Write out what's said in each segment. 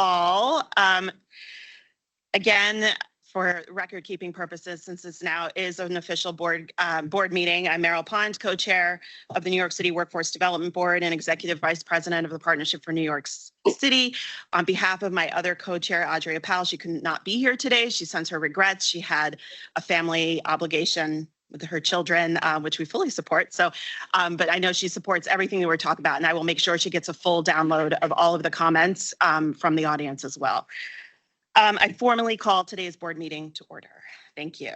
all. Again, for record-keeping purposes, since this now is an official board meeting, I'm Meryl Pond, co-chair of the New York City Workforce Development Board and executive vice president of the Partnership for New York City. On behalf of my other co-chair, Adria Powell, she could not be here today. She sends her regrets. She had a family obligation with her children, which we fully support. So, but I know she supports everything that we're talking about, and I will make sure she gets a full download of all of the comments from the audience as well. I formally call today's board meeting to order. Thank you.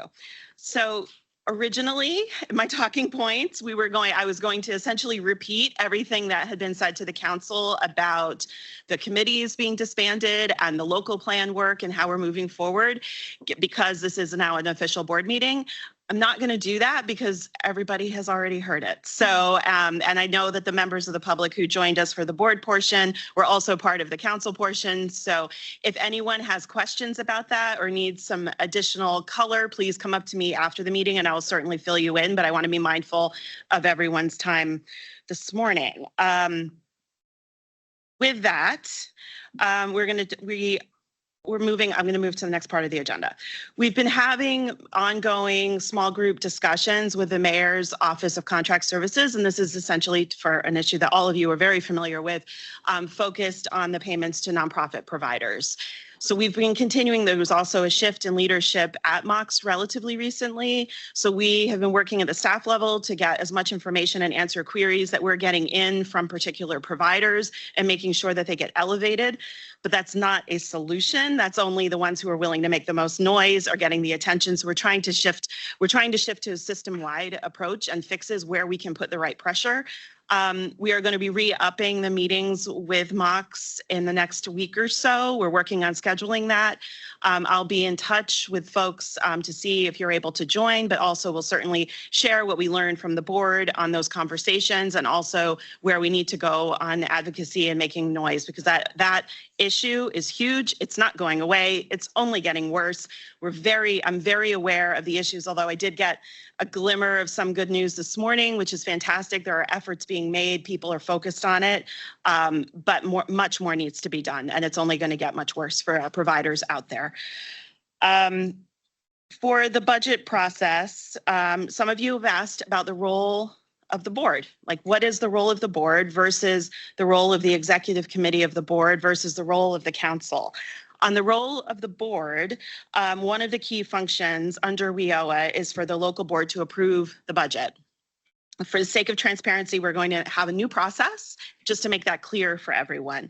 So originally, my talking points, I was going to essentially repeat everything that had been said to the council about the committees being disbanded and the local plan work and how we're moving forward, because this is now an official board meeting. I'm not going to do that because everybody has already heard it. So, and I know that the members of the public who joined us for the board portion were also part of the council portion. So if anyone has questions about that or needs some additional color, please come up to me after the meeting and I will certainly fill you in, but I want to be mindful of everyone's time this morning. With that, I'm going to move to the next part of the agenda. We've been having ongoing small group discussions with the Mayor's Office of Contract Services, and this is essentially for an issue that all of you are very familiar with, focused on the payments to nonprofit providers. So we've been continuing. There was also a shift in leadership at MOX relatively recently. So we have been working at the staff level to get as much information and answer queries that we're getting in from particular providers and making sure that they get elevated. But that's not a solution. That's only the ones who are willing to make the most noise are getting the attention. So we're trying to shift to a system-wide approach and fixes where we can put the right pressure. We are going to be re-upping the meetings with MOX in the next week or so. We're working on scheduling that. I'll be in touch with folks to see if you're able to join, but also we'll certainly share what we learned from the board on those conversations and also where we need to go on advocacy and making noise, because that issue is huge. It's not going away. It's only getting worse. I'm very aware of the issues, although I did get a glimmer of some good news this morning, which is fantastic. There are efforts being made. People are focused on it, but much more needs to be done, and it's only going to get much worse for providers out there. For the budget process, some of you have asked about the role of the board. Like, what is the role of the board versus the role of the executive committee of the board versus the role of the council? On the role of the board, one of the key functions under WEOA is for the local board to approve the budget. For the sake of transparency, we're going to have a new process just to make that clear for everyone.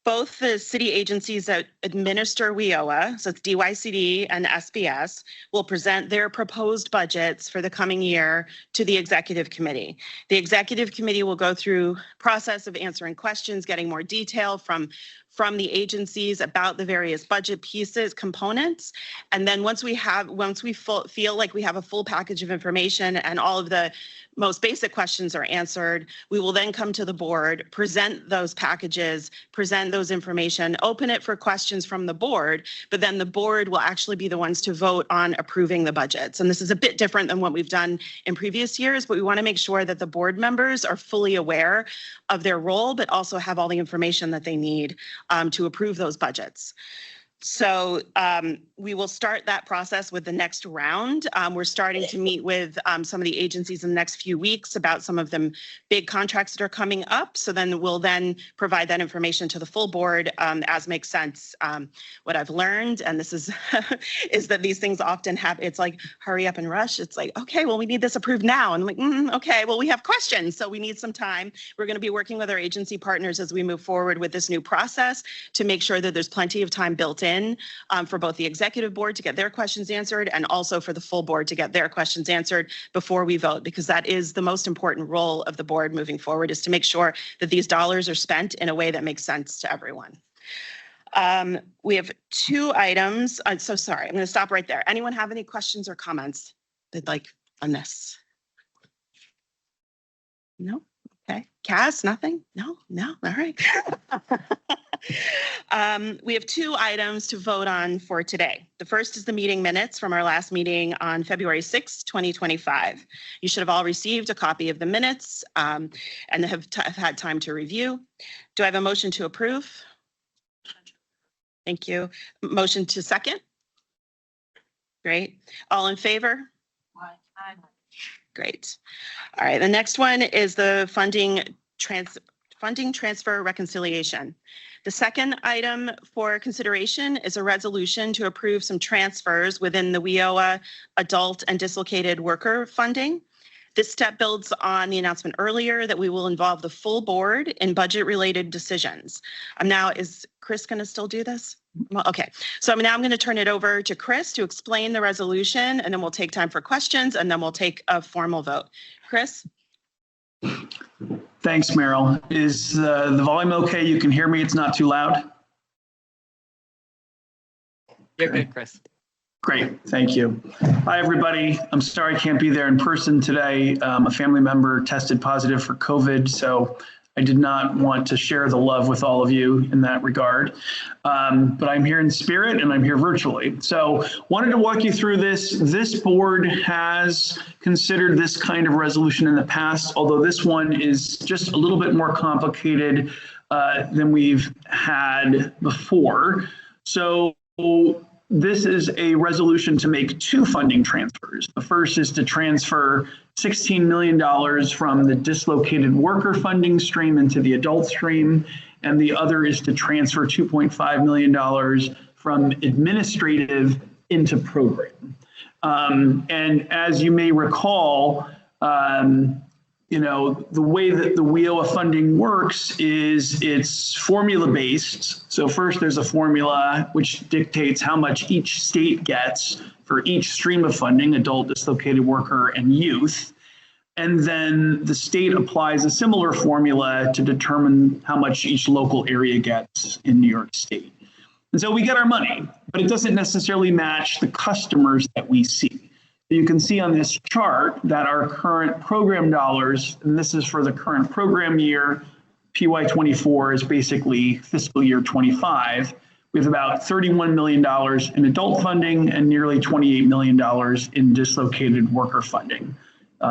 Both the city agencies that administer WEOA, so it's DYCD and SBS, will present their proposed budgets for the coming year to the executive committee. The executive committee will go through process of answering questions, getting more detail from the agencies about the various budget pieces, components. And then once we feel like we have a full package of information and all of the most basic questions are answered, we will then come to the board, present those packages, present those information, open it for questions from the board, but then the board will actually be the ones to vote on approving the budgets. And this is a bit different than what we've done in previous years, but we want to make sure that the board members are fully aware of their role, but also have all the information that they need to approve those budgets. So we will start that process with the next round. We're starting to meet with some of the agencies in the next few weeks about some of them big contracts that are coming up. So then we'll provide that information to the full board as makes sense. What I've learned, and this is, is that these things often happen. It's like, hurry up and rush. It's like, okay, well, we need this approved now. And I'm like, okay, well, we have questions, so we need some time. We're going to be working with our agency partners as we move forward with this new process to make sure that there's plenty of time built in for both the executive board to get their questions answered and also for the full board to get their questions answered before we vote, because that is the most important role of the board moving forward, is to make sure that these dollars are spent in a way that makes sense to everyone. We have two items. I'm so sorry. I'm going to stop right there. Anyone have any questions or comments they'd like on this? No? Okay. Cass, nothing? No? All right. We have two items to vote on for today. The first is the meeting minutes from our last meeting on February 6, 2025. You should have all received a copy of the minutes and have had time to review. Do I have a motion to approve? Thank you. Motion to second? Great. All in favor? Aye. Great. All right, the next one is the funding transfer reconciliation. The second item for consideration is a resolution to approve some transfers within the WEOA adult and dislocated worker funding. This step builds on the announcement earlier that we will involve the full board in budget-related decisions. Now, is Chris going to still do this? Well, okay, so I'm going to turn it over to Chris to explain the resolution, and then we'll take time for questions, and then we'll take a formal vote. Chris? Thanks, Meryl. Is the volume okay? You can hear me? It's not too loud? You're good, Chris. Great, thank you. Hi, everybody. I'm sorry I can't be there in person today. A family member tested positive for COVID, so I did not want to share the love with all of you in that regard. But I'm here in spirit and I'm here virtually. So wanted to walk you through this. This board has considered this kind of resolution in the past, although this one is just a little bit more complicated than we've had before. So this is a resolution to make two funding transfers. The first is to transfer $16 million from the dislocated worker funding stream into the adult stream, and the other is to transfer $2.5 million from administrative into program. And as you may recall, the way that the WEOA funding works is it's formula based. So first there's a formula which dictates how much each state gets for each stream of funding, adult, dislocated worker, and youth. And then the state applies a similar formula to determine how much each local area gets in New York State. And so we get our money, but it doesn't necessarily match the customers that we see. You can see on this chart that our current program dollars, and this is for the current program year, PY24 is basically fiscal year 25. We have about $31 million in adult funding and nearly $28 million in dislocated worker funding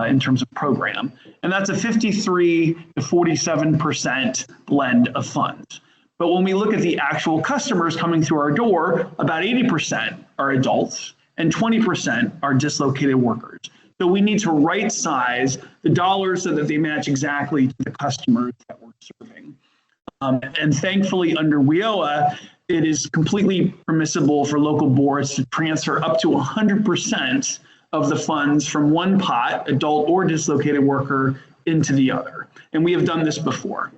in terms of program. And that's a 53 to 47% blend of funds. But when we look at the actual customers coming through our door, about 80% are adults and 20% are dislocated workers. So we need to right size the dollars so that they match exactly to the customers that we're serving. And thankfully under WEOA, it is completely permissible for local boards to transfer up to 100% of the funds from one pot, adult or dislocated worker, into the other. And we have done this before.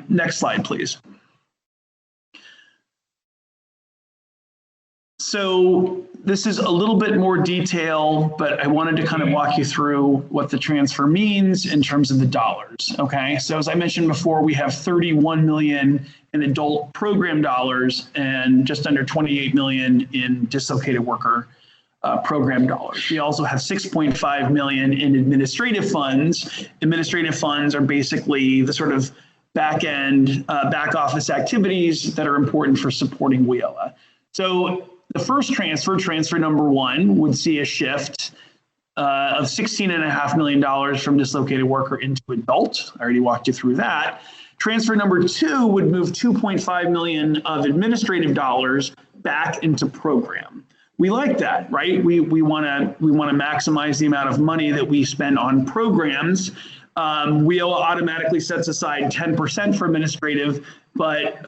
Next slide, please. So this is a little bit more detail, but I wanted to kind of walk you through what the transfer means in terms of the dollars. Okay, so as I mentioned before, we have 31 million in adult program dollars and just under 28 million in dislocated worker program dollars. We also have 6.5 million in administrative funds. Administrative funds are basically the sort of back office activities that are important for supporting WEOA. So the first transfer number one, would see a shift of $16.5 million from dislocated worker into adult. I already walked you through that. Transfer number two would move 2.5 million of administrative dollars back into program. We like that, right? We want to maximize the amount of money that we spend on programs. WEOA automatically sets aside 10% for administrative, but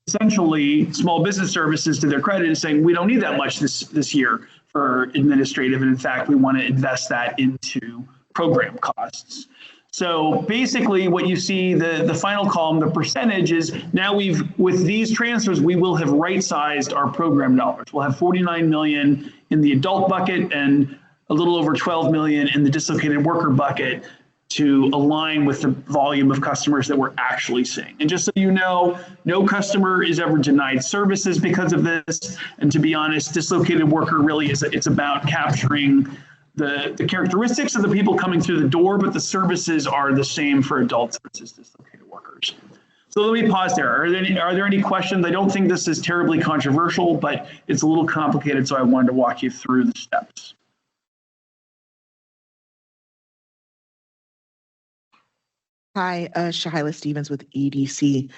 essentially small business services, to their credit, is saying we don't need that much this year for administrative, and in fact we want to invest that into program costs. So basically what you see, the final column, the percentage, is now with these transfers, we will have right-sized our program dollars. We'll have 49 million in the adult bucket and a little over 12 million in the dislocated worker bucket to align with the volume of customers that we're actually seeing. And just so you know, no customer is ever denied services because of this. And to be honest, dislocated worker really it's about capturing the characteristics of the people coming through the door, but the services are the same for adults versus dislocated workers. So let me pause there. Are there any questions? I don't think this is terribly controversial, but it's a little complicated, so I wanted to walk you through the steps. Hi, Shahyla Stevens with EDC.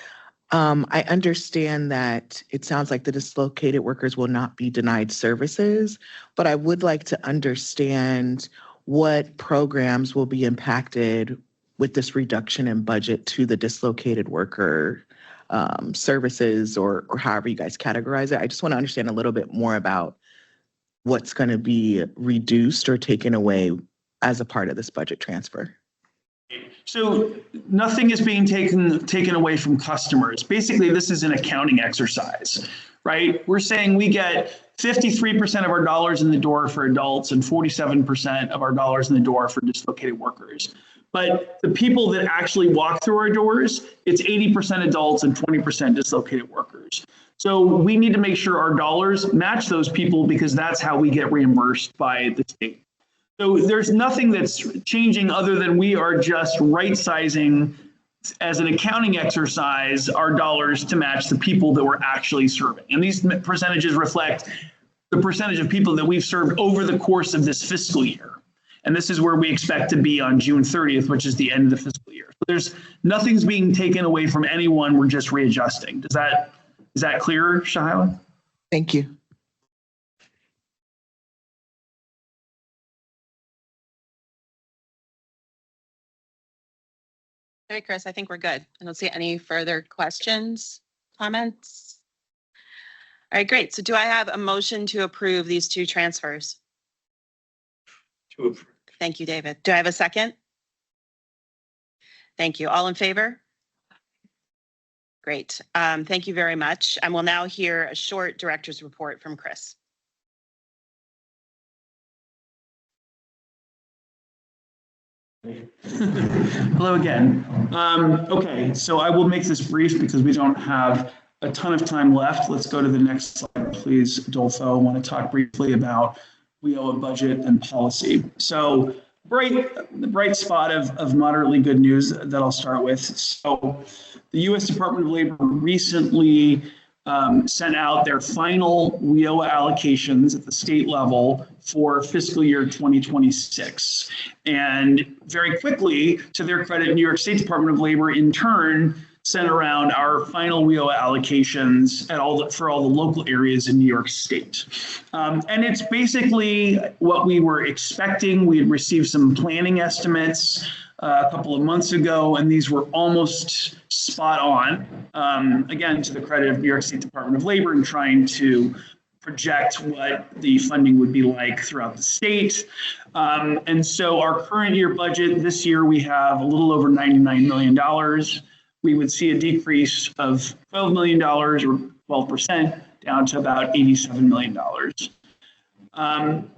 I understand that it sounds like the dislocated workers will not be denied services, but I would like to understand what programs will be impacted with this reduction in budget to the dislocated worker services or however you guys categorize it. I just want to understand a little bit more about what's going to be reduced or taken away as a part of this budget transfer. So nothing is being taken away from customers. Basically, this is an accounting exercise, right? We're saying we get 53% of our dollars in the door for adults and 47% of our dollars in the door for dislocated workers. But the people that actually walk through our doors, it's 80% adults and 20% dislocated workers. So we need to make sure our dollars match those people because that's how we get reimbursed by the state. So there's nothing that's changing other than we are just right sizing as an accounting exercise our dollars to match the people that we're actually serving. And these percentages reflect the percentage of people that we've served over the course of this fiscal year. And this is where we expect to be on June 30th, which is the end of the fiscal year. So nothing's being taken away from anyone. We're just readjusting. Is that clear, Shaila? Thank you. All right, Chris, I think we're good. I don't see any further questions, comments. All right, great. So do I have a motion to approve these two transfers? To approve. Thank you, David. Do I have a second? Thank you. All in favor? Great. Thank you very much. And we'll now hear a short director's report from Chris. Hello again. Okay, so I will make this brief because we don't have a ton of time left. Let's go to the next slide, please, Dolfo. I want to talk briefly about WEOA budget and policy. So the bright spot of moderately good news that I'll start with. So the U.S. Department of Labor recently sent out their final WEOA allocations at the state level for fiscal year 2026. And very quickly, to their credit, New York State Department of Labor in turn sent around our final WEOA allocations for all the local areas in New York State. And it's basically what we were expecting. We had received some planning estimates a couple of months ago, and these were almost spot on. Again, to the credit of New York State Department of Labor in trying to project what the funding would be like throughout the state. And so our current year budget, this year we have a little over $99 million. We would see a decrease of $12 million or 12% down to about $87 million.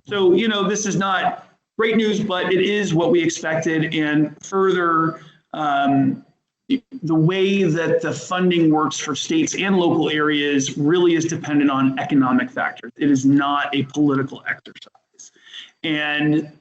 So, this is not great news, but it is what we expected. And further, the way that the funding works for states and local areas really is dependent on economic factors. It is not a political exercise. And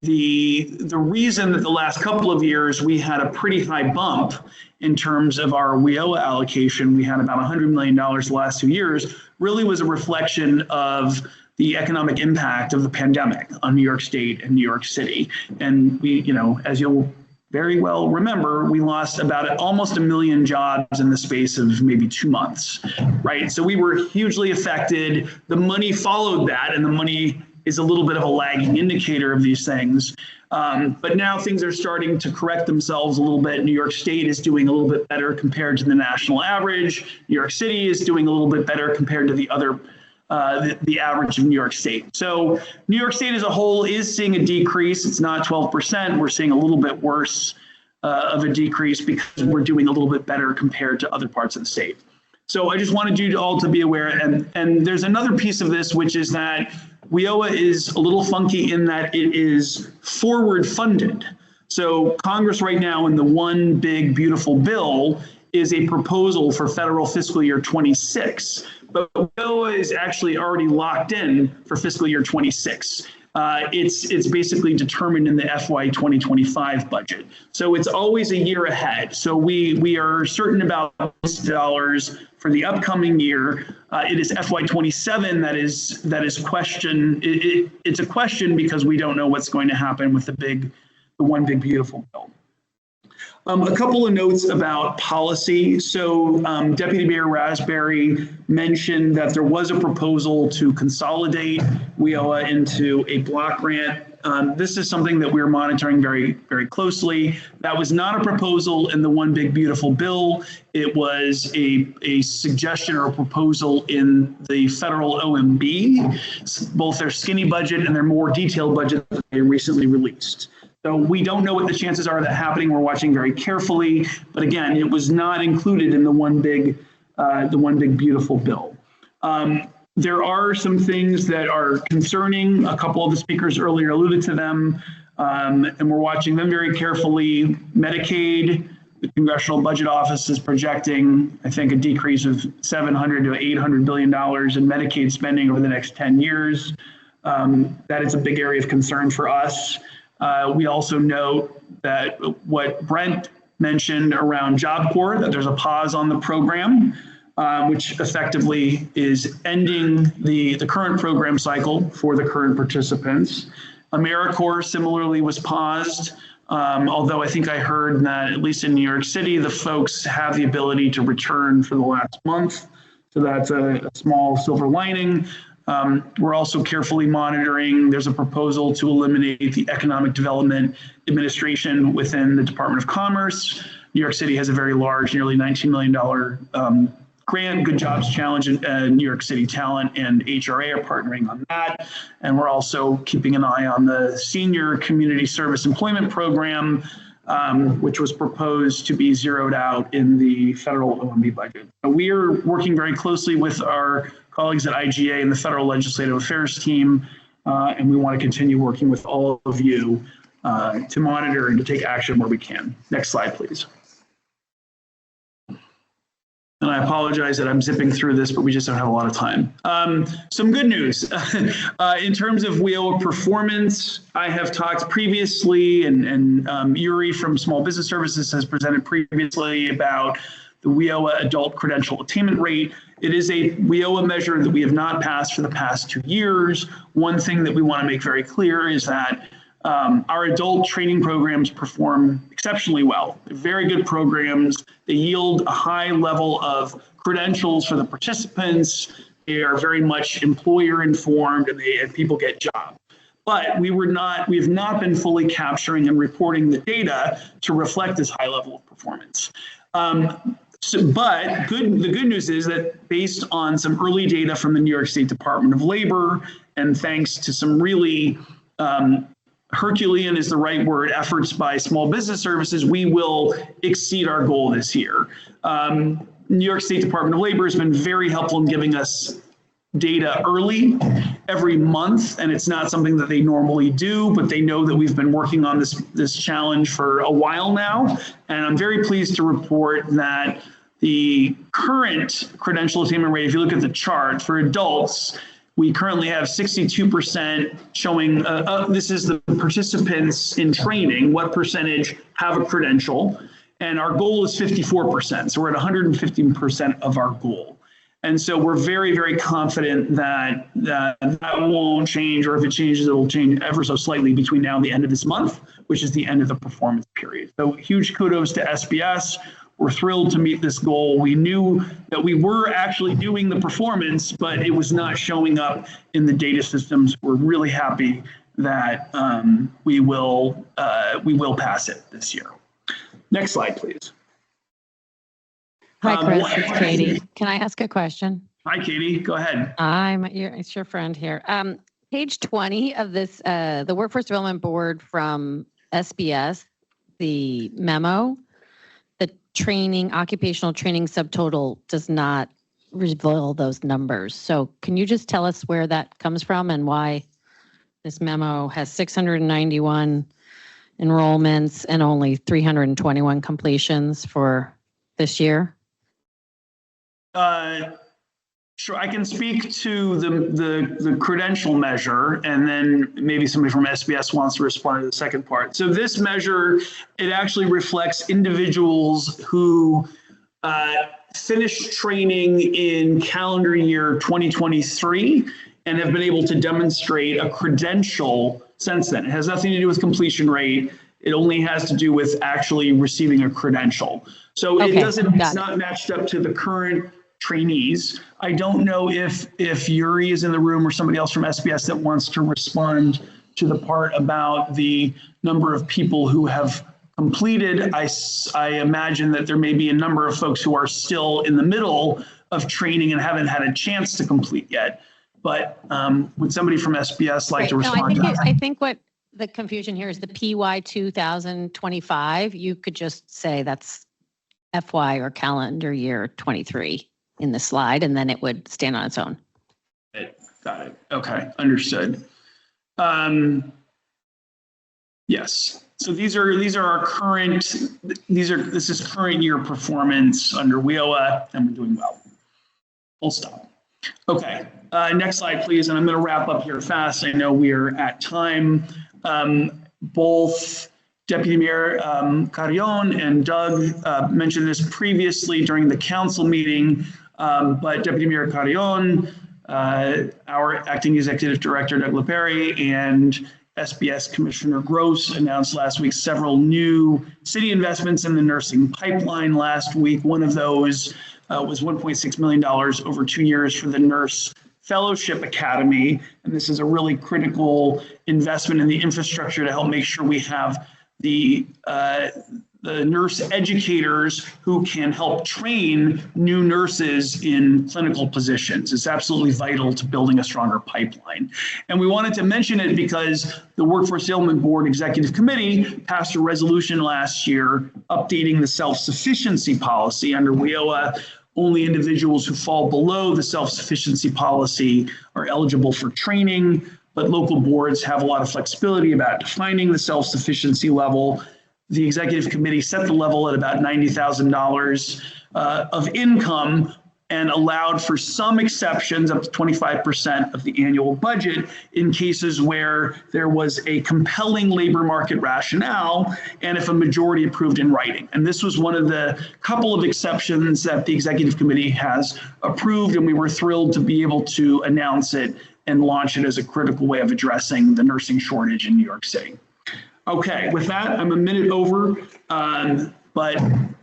the reason that the last couple of years we had a pretty high bump in terms of our WEOA allocation, we had about $100 million the last 2 years, really was a reflection of the economic impact of the pandemic on New York State and New York City. And we, as you'll very well remember, we lost about almost 1 million jobs in the space of maybe 2 months, right? So we were hugely affected. The money followed that, and the money is a little bit of a lagging indicator of these things. But now things are starting to correct themselves a little bit. New York State is doing a little bit better compared to the national average. New York City is doing a little bit better compared to the other the average of New York State. So New York State as a whole is seeing a decrease. It's not 12%. We're seeing a little bit worse of a decrease because we're doing a little bit better compared to other parts of the state. So I just wanted you all to be aware. And there's another piece of this, which is that WEOA is a little funky in that it is forward funded. So Congress right now in the one big beautiful bill is a proposal for federal fiscal year 26. But WEOA is actually already locked in for fiscal year 26. It's basically determined in the FY 2025 budget. So it's always a year ahead. So we are certain about dollars for the upcoming year. It is FY 27 that is question. It's a question because we don't know what's going to happen with the one big beautiful bill. A couple of notes about policy. So Deputy Mayor Raspberry mentioned that there was a proposal to consolidate WEOA into a block grant. This is something that we're monitoring very, very closely. That was not a proposal in the One Big Beautiful Bill. It was a suggestion or a proposal in the federal OMB, both their skinny budget and their more detailed budget that they recently released. So we don't know what the chances are of that happening. We're watching very carefully, but again, it was not included in the One Big Beautiful Bill. There are some things that are concerning. A couple of the speakers earlier alluded to them, and we're watching them very carefully. Medicaid, the Congressional Budget Office is projecting, I think, a decrease of $700 to $800 billion in Medicaid spending over the next 10 years. That is a big area of concern for us. We also note that what Brent mentioned around Job Corps, that there's a pause on the program, which effectively is ending the current program cycle for the current participants. AmeriCorps similarly was paused, although I think I heard that at least in New York City, the folks have the ability to return for the last month. So that's a small silver lining. We're also carefully monitoring. There's a proposal to eliminate the Economic Development Administration within the Department of Commerce. New York City has a very large, nearly $19 million grant. Good Jobs Challenge and New York City Talent and HRA are partnering on that. And we're also keeping an eye on the Senior Community Service Employment Program, which was proposed to be zeroed out in the federal OMB budget. So we are working very closely with our colleagues at IGA and the Federal Legislative Affairs team, and we want to continue working with all of you to monitor and to take action where we can. Next slide, please. And I apologize that I'm zipping through this, but we just don't have a lot of time. Some good news. In terms of WEOA Performance, I have talked previously, and Yuri from Small Business Services has presented previously about the WEOA Adult Credential Attainment Rate. It is a WEOA measure that we have not passed for the past 2 years. One thing that we want to make very clear is that our adult training programs perform exceptionally well. They're very good programs. They yield a high level of credentials for the participants. They are very much employer informed, and people get jobs. But we have not been fully capturing and reporting the data to reflect this high level of performance. But the good news is that based on some early data from the New York State Department of Labor, and thanks to some really Herculean is the right word, efforts by Small Business Services, we will exceed our goal this year. New York State Department of Labor has been very helpful in giving us data early every month, and it's not something that they normally do, but they know that we've been working on this challenge for a while now. And I'm very pleased to report that the current credential attainment rate, if you look at the chart for adults, we currently have 62% showing, this is the participants in training, what percentage have a credential, and our goal is 54%. So we're at 115% of our goal. And so we're very, very confident that that won't change, or if it changes, it'll change ever so slightly between now and the end of this month, which is the end of the performance period. So huge kudos to SBS. We're thrilled to meet this goal. We knew that we were actually doing the performance, but it was not showing up in the data systems. We're really happy that we will pass it this year. Next slide, please. Hi, Chris. It's Katie. Can I ask a question? Hi, Katie. Go ahead. It's your friend here. Page 20 of this, the Workforce Development Board from SBS, the memo, the occupational training subtotal does not reveal those numbers. So can you just tell us where that comes from and why this memo has 691 enrollments and only 321 completions for this year? Sure, I can speak to the credential measure, and then maybe somebody from SBS wants to respond to the second part. So this measure, it actually reflects individuals who finished training in calendar year 2023 and have been able to demonstrate a credential since then. It has nothing to do with completion rate. It only has to do with actually receiving a credential. So it Okay, doesn't, got it's it. not matched up to the current trainees. I don't know if Yuri is in the room or somebody else from SBS that wants to respond to the part about the number of people who have completed. I imagine that there may be a number of folks who are still in the middle of training and haven't had a chance to complete yet. But would somebody from SBS like to Right, no, respond to that? I think what the confusion here is the PY 2025. You could just say that's FY or calendar year 23 in the slide, and then it would stand on its own. Got it. Okay, understood. Yes. So these are our current. This is current year performance under WEOA, and we're doing well. Full stop. Okay. Next slide, please. And I'm going to wrap up here fast. I know we're at time. Both Deputy Mayor Carrion and Doug mentioned this previously during the council meeting, but Deputy Mayor Carrion, our acting executive director, Doug LaPerry, and SBS Commissioner Gross announced last week several new city investments in the nursing pipeline last week. One of those was $1.6 million over 2 years for the Nurse Fellowship Academy. And this is a really critical investment in the infrastructure to help make sure we have the nurse educators who can help train new nurses in clinical positions. It's absolutely vital to building a stronger pipeline. And we wanted to mention it because the Workforce Development Board Executive Committee passed a resolution last year updating the self-sufficiency policy under WEOA. Only individuals who fall below the self-sufficiency policy are eligible for training, but local boards have a lot of flexibility about defining the self-sufficiency level. The executive committee set the level at about $90,000 of income and allowed for some exceptions up to 25% of the annual budget in cases where there was a compelling labor market rationale and if a majority approved in writing. And this was one of the couple of exceptions that the executive committee has approved, and we were thrilled to be able to announce it and launch it as a critical way of addressing the nursing shortage in New York City. Okay, with that, I'm a minute over, but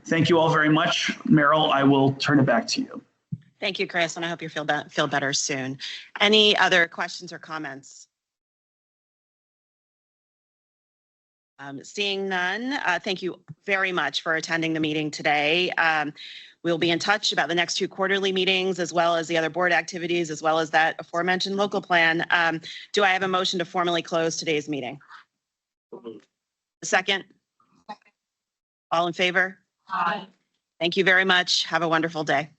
thank you all very much. Meryl, I will turn it back to you. Thank you, Chris, and I hope you feel better soon. Any other questions or comments? Seeing none, thank you very much for attending the meeting today. We'll be in touch about the next 2 quarterly meetings, as well as the other board activities, as well as that aforementioned local plan. Do I have a motion to formally close today's meeting? A second? All in favor? Aye. Thank you very much. Have a wonderful day.